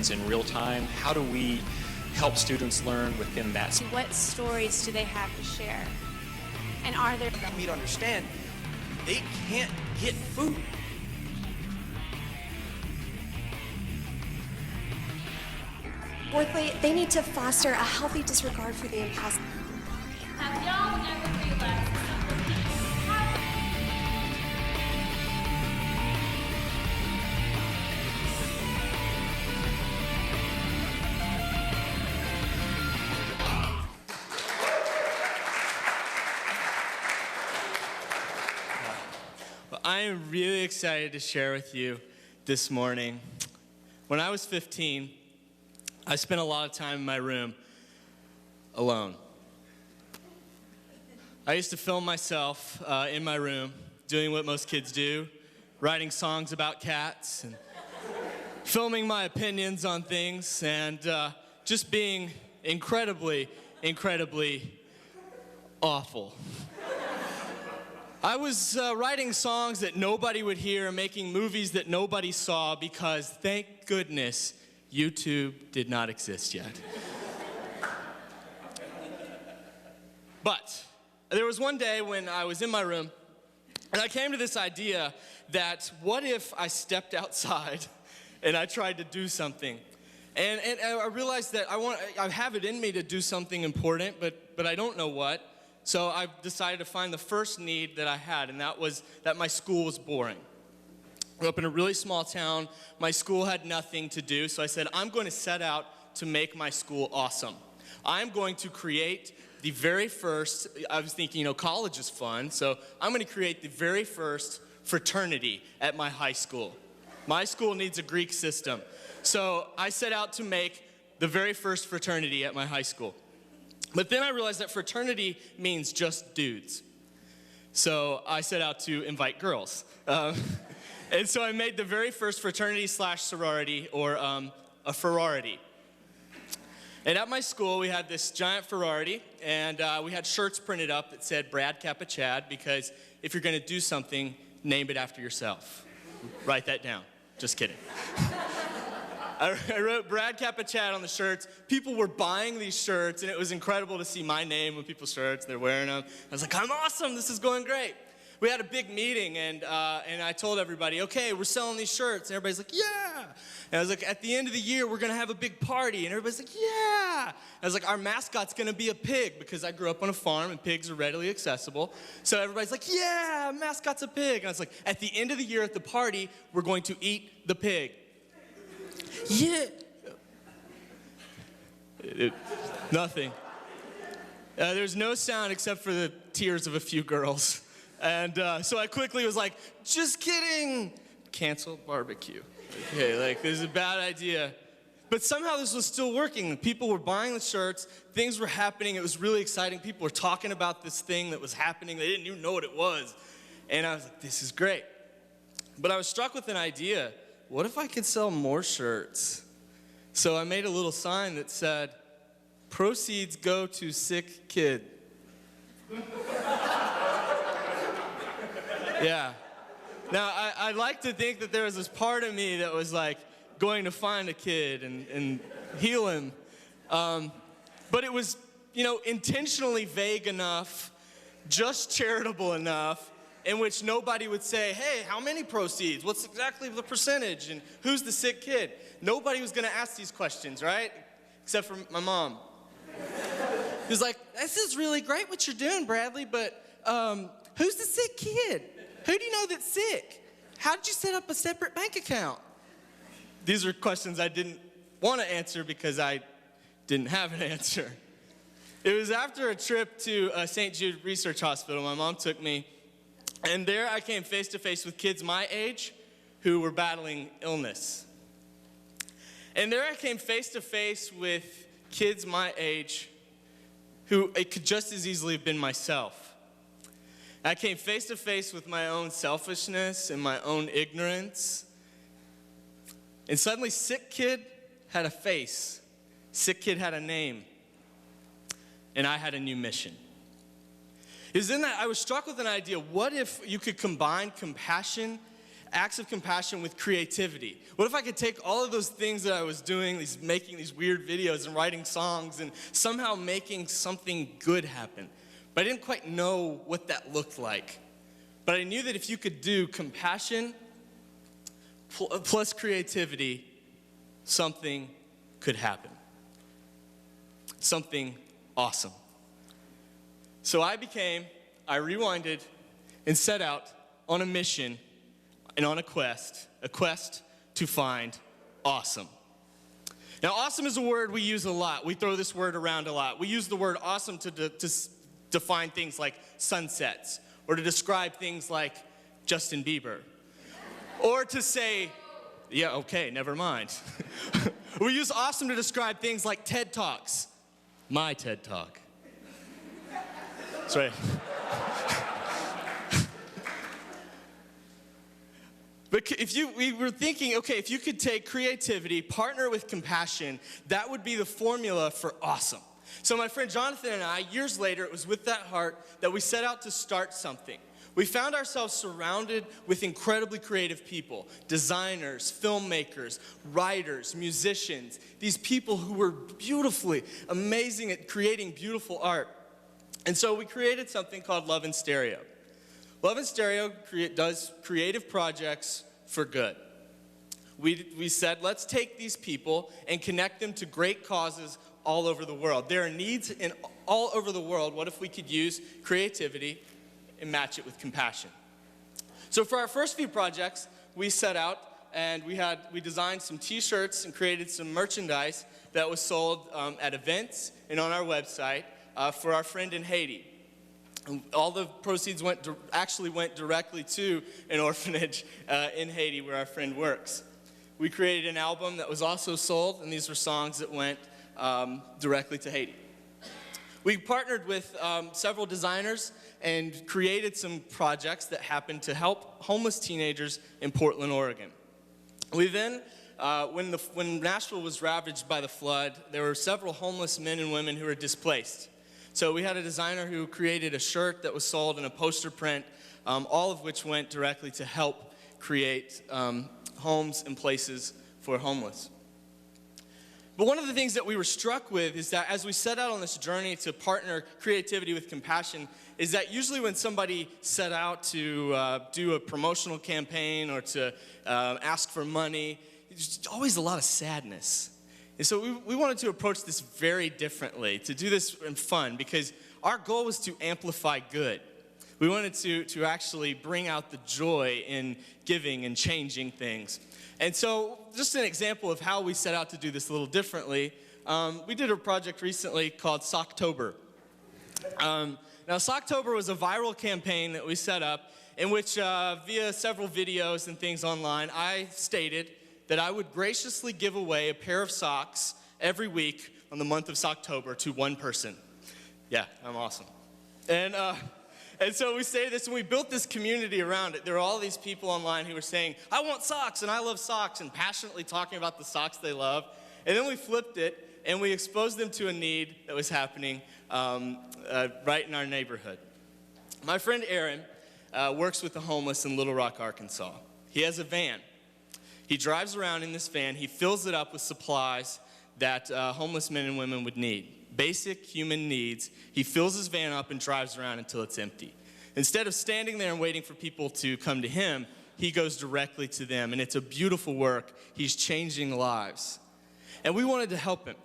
happens in real time? How do we help students learn within that? What stories do they have to share? And are there... You need to understand, they can't get food. Fourthly, they need to foster a healthy disregard for the impossible. Have y'all ever realized some of the people have... Well, I am really excited to share with you this morning. When I was 15, I spent a lot of time in my room alone. I used to film myself in my room, doing what most kids do, writing songs about cats, and filming my opinions on things, and just being incredibly, incredibly awful. I was writing songs that nobody would hear, making movies that nobody saw, because thank goodness, YouTube did not exist yet. But there was one day when I was in my room, and I came to this idea that what if I stepped outside and I tried to do something? And I realized that I have it in me to do something important, but I don't know what. So I decided to find the first need that I had, and that was that my school was boring. I grew up in a really small town. My school had nothing to do, so I said, I'm going to set out to make my school awesome. I'm going to create the very first, I was thinking, college is fun, so I'm going to create the very first fraternity at my high school. My school needs a Greek system. So I set out to make the very first fraternity at my high school. But then I realized that fraternity means just dudes. So I set out to invite girls. And so I made the very first fraternity/sorority, or a sorority. And at my school, we had this giant sorority, and we had shirts printed up that said Brad Kappa Chad, because if you're going to do something, name it after yourself. Write that down. Just kidding. I wrote Brad Kappa Chad on the shirts. People were buying these shirts, and it was incredible to see my name on people's shirts. They're wearing them. I was like, I'm awesome. This is going great. We had a big meeting, and I told everybody, okay, we're selling these shirts. And everybody's like, yeah. And I was like, at the end of the year, we're going to have a big party. And everybody's like, yeah. I was like, our mascot's going to be a pig, because I grew up on a farm, and pigs are readily accessible. So everybody's like, yeah, mascot's a pig. And I was like, at the end of the year at the party, we're going to eat the pig. Yeah. Nothing. There's no sound except for the tears of a few girls. And so I quickly was like, just kidding. Cancel barbecue. Okay, this is a bad idea. But somehow this was still working. People were buying the shirts. Things were happening. It was really exciting. People were talking about this thing that was happening. They didn't even know what it was. And I was like, this is great. But I was struck with an idea. What if I could sell more shirts? So I made a little sign that said, proceeds go to sick kid. Yeah. Now, I like to think that there was this part of me that was like going to find a kid and heal him. But it was, intentionally vague enough, just charitable enough, in which nobody would say, hey, how many proceeds? What's exactly the percentage? And who's the sick kid? Nobody was going to ask these questions, right? Except for my mom. She was like, this is really great what you're doing, Bradley, but who's the sick kid? Who do you know that's sick? How did you set up a separate bank account? These are questions I didn't want to answer because I didn't have an answer. It was after a trip to St. Jude Research Hospital. My mom took me. And there I came face to face with kids my age who were battling illness. And there I came face to face with kids my age who it could just as easily have been myself. I came face to face with my own selfishness and my own ignorance. And suddenly, sick kid had a face. Sick kid had a name. And I had a new mission. It was in that I was struck with an idea. What if you could combine compassion acts of compassion with creativity? What if I could take all of those things that I was doing, making these weird videos and writing songs and somehow making something good happen? But I didn't quite know what that looked like. But I knew that if you could do compassion plus creativity, something could happen. Something awesome. So I rewinded and set out on a mission and on a quest to find awesome. Now, awesome is a word we use a lot. We throw this word around a lot. We use the word awesome to define things like sunsets, or to describe things like Justin Bieber, or to say, yeah, okay, never mind. We use awesome to describe things like TED Talks. My TED Talk. That's right. But we were thinking, okay, if you could take creativity, partner with compassion, that would be the formula for awesome. So my friend Jonathan and I, years later, it was with that heart that we set out to start something. We found ourselves surrounded with incredibly creative people, designers, filmmakers, writers, musicians, these people who were beautifully amazing at creating beautiful art. And so we created something called Love in Stereo. Love in Stereo does creative projects for good. We said, let's take these people and connect them to great causes all over the world. There are needs all over the world. What if we could use creativity and match it with compassion? So for our first few projects, we set out and we designed some t-shirts and created some merchandise that was sold at events and on our website for our friend in Haiti. And all the proceeds actually went directly to an orphanage in Haiti where our friend works. We created an album that was also sold, and these were songs that went directly to Haiti. We partnered with several designers and created some projects that happened to help homeless teenagers in Portland, Oregon. We then, when Nashville was ravaged by the flood, there were several homeless men and women who were displaced. So we had a designer who created a shirt that was sold in a poster print, all of which went directly to help create homes and places for homeless. But one of the things that we were struck with is that as we set out on this journey to partner creativity with compassion, is that usually when somebody set out to do a promotional campaign or to ask for money, there's always a lot of sadness. And so we wanted to approach this very differently, to do this in fun, because our goal was to amplify good. We wanted to actually bring out the joy in giving and changing things. And so just an example of how we set out to do this a little differently, we did a project recently called Socktober. Now, Socktober was a viral campaign that we set up in which, via several videos and things online, I stated that I would graciously give away a pair of socks every week on the month of Socktober to one person. Yeah, I'm awesome. And so we stated this, and we built this community around it. There were all these people online who were saying, I want socks, and I love socks, and passionately talking about the socks they love. And then we flipped it, and we exposed them to a need that was happening right in our neighborhood. My friend Aaron works with the homeless in Little Rock, Arkansas. He has a van. He drives around in this van. He fills it up with supplies that homeless men and women would need. Basic human needs. He fills his van up and drives around until it's empty. Instead of standing there and waiting for people to come to him, he goes directly to them, and it's a beautiful work. He's changing lives. And we wanted to help him.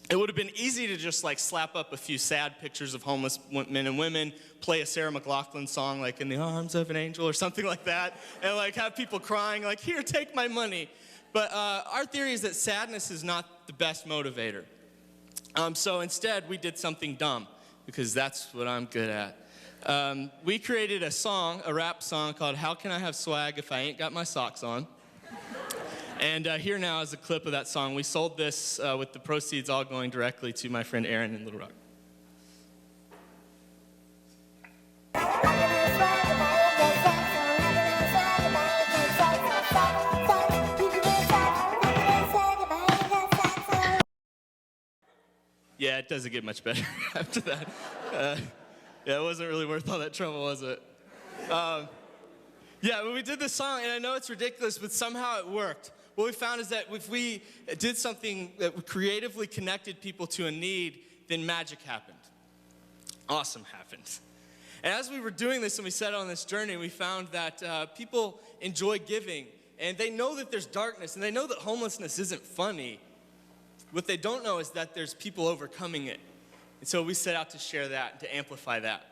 It would have been easy to just slap up a few sad pictures of homeless men and women, play a Sarah McLachlan song like In the Arms of an Angel or something like that, and have people crying here, take my money. But our theory is that sadness is not the best motivator. So instead, we did something dumb, because that's what I'm good at. We created a rap song called How Can I Have Swag If I Ain't Got My Socks On? And here now is a clip of that song. We sold this with the proceeds all going directly to my friend Aaron in Little Rock. Yeah, it doesn't get much better after that. Yeah, it wasn't really worth all that trouble, was it? Yeah, well, we did this song, and I know it's ridiculous, but somehow it worked. What we found is that if we did something that creatively connected people to a need, then magic happened. Awesome happened. And as we were doing this and we set on this journey, we found that people enjoy giving, and they know that there's darkness, and they know that homelessness isn't funny. What they don't know is that there's people overcoming it. And so we set out to share that, to amplify that.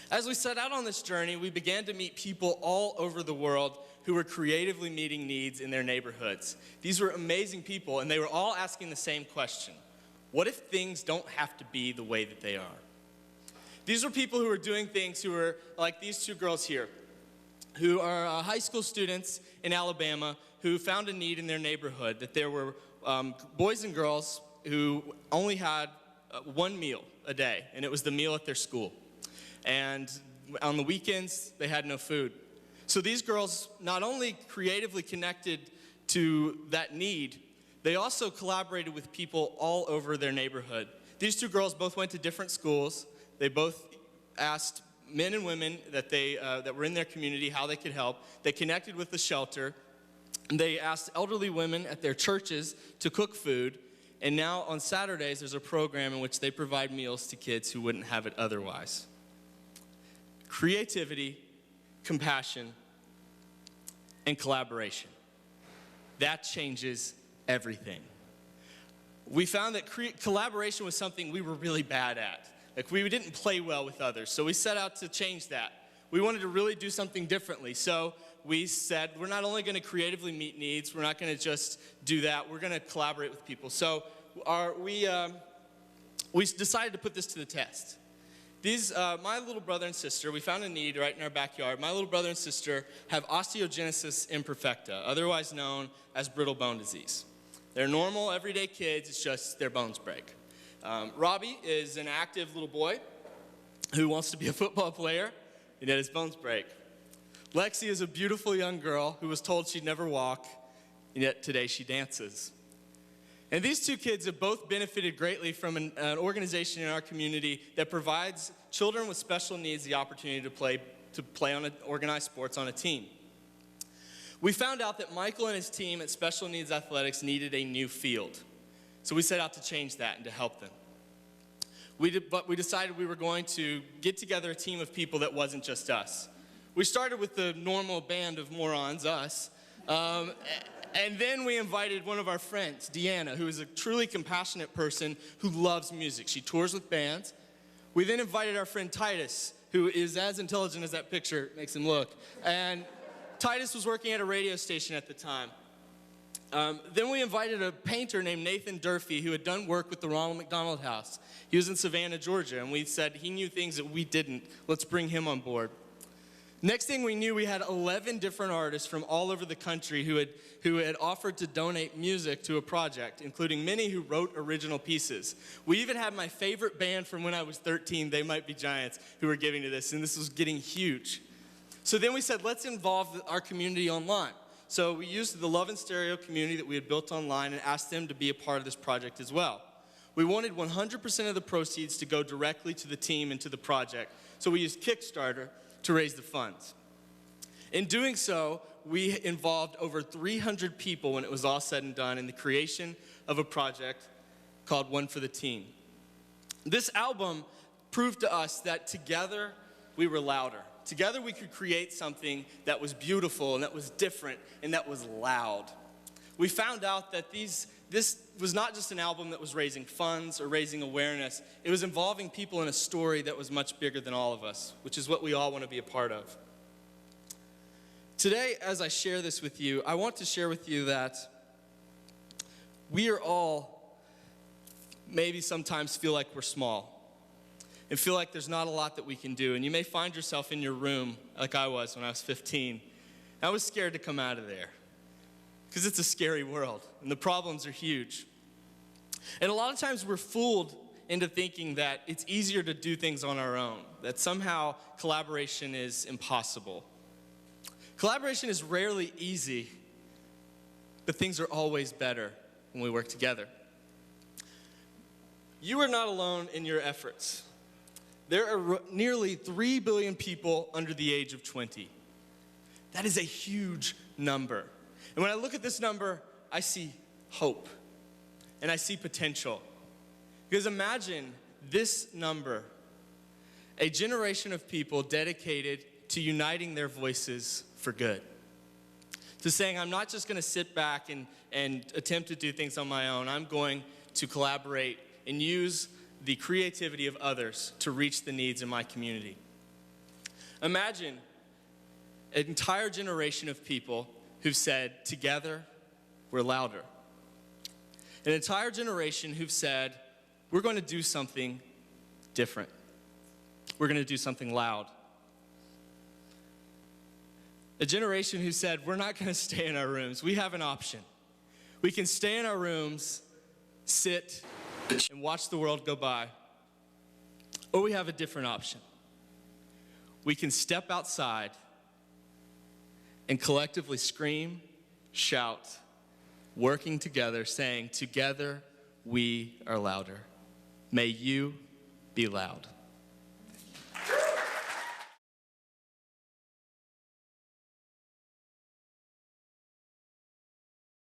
As we set out on this journey, we began to meet people all over the world who were creatively meeting needs in their neighborhoods. These were amazing people, and they were all asking the same question: what if things don't have to be the way that they are? These were people who were doing things who were like these two girls here, who are high school students in Alabama who found a need in their neighborhood, that there were boys and girls who only had one meal a day, and it was the meal at their school. And on the weekends, they had no food. So these girls not only creatively connected to that need, they also collaborated with people all over their neighborhood. These two girls both went to different schools. They both asked men and women that were in their community how they could help. They connected with the shelter. They asked elderly women at their churches to cook food. And now on Saturdays, there's a program in which they provide meals to kids who wouldn't have it otherwise. Creativity, compassion, and collaboration. That changes everything. We found that collaboration was something we were really bad at. Like, we didn't play well with others, so we set out to change that. We wanted to really do something differently, so we said we're not only going to creatively meet needs, we're not going to just do that, we're going to collaborate with people. So we decided to put this to the test. My little brother and sister, we found a need right in our backyard. My little brother and sister have osteogenesis imperfecta, otherwise known as brittle bone disease. They're normal, everyday kids, it's just their bones break. Robbie is an active little boy who wants to be a football player, and yet his bones break. Lexi is a beautiful young girl who was told she'd never walk, and yet today she dances. And these two kids have both benefited greatly from an organization in our community that provides children with special needs the opportunity to play on organized sports on a team. We found out that Michael and his team at Special Needs Athletics needed a new field. So we set out to change that and to help them. But we decided we were going to get together a team of people that wasn't just us. We started with the normal band of morons, us. And then we invited one of our friends, Deanna, who is a truly compassionate person who loves music. She tours with bands. We then invited our friend Titus, who is as intelligent as that picture makes him look. And Titus was working at a radio station at the time. Then we invited a painter named Nathan Durfee, who had done work with the Ronald McDonald House. He was in Savannah, Georgia, and we said he knew things that we didn't. Let's bring him on board. Next thing we knew, we had 11 different artists from all over the country who had offered to donate music to a project, including many who wrote original pieces. We even had my favorite band from when I was 13, They Might Be Giants, who were giving to this, and this was getting huge. So then we said, let's involve our community online. So we used the Love and Stereo community that we had built online and asked them to be a part of this project as well. We wanted 100% of the proceeds to go directly to the team and to the project, so we used Kickstarter to raise the funds. In doing so, we involved over 300 people when it was all said and done in the creation of a project called One for the Team. This album proved to us that together we were louder. Together we could create something that was beautiful and that was different and that was loud. We found out that this was not just an album that was raising funds or raising awareness. It was involving people in a story that was much bigger than all of us, which is what we all want to be a part of. Today, as I share this with you, I want to share with you that we are all maybe sometimes feel like we're small and feel like there's not a lot that we can do. And you may find yourself in your room like I was when I was 15. I was scared to come out of there because it's a scary world and the problems are huge. And a lot of times we're fooled into thinking that it's easier to do things on our own, that somehow collaboration is impossible. Collaboration is rarely easy, but things are always better when we work together. You are not alone in your efforts. There are nearly 3 billion people under the age of 20. That is a huge number. And when I look at this number, I see hope and I see potential. Because imagine this number, a generation of people dedicated to uniting their voices for good. To saying, I'm not just gonna sit back and attempt to do things on my own. I'm going to collaborate and use the creativity of others to reach the needs in my community. Imagine an entire generation of people who've said, together, we're louder. An entire generation who've said, we're going to do something different. We're going to do something loud. A generation who said, we're not going to stay in our rooms. We have an option. We can stay in our rooms, sit, and watch the world go by. Or we have a different option. We can step outside and collectively scream, shout, working together, saying, together we are louder. May you be loud.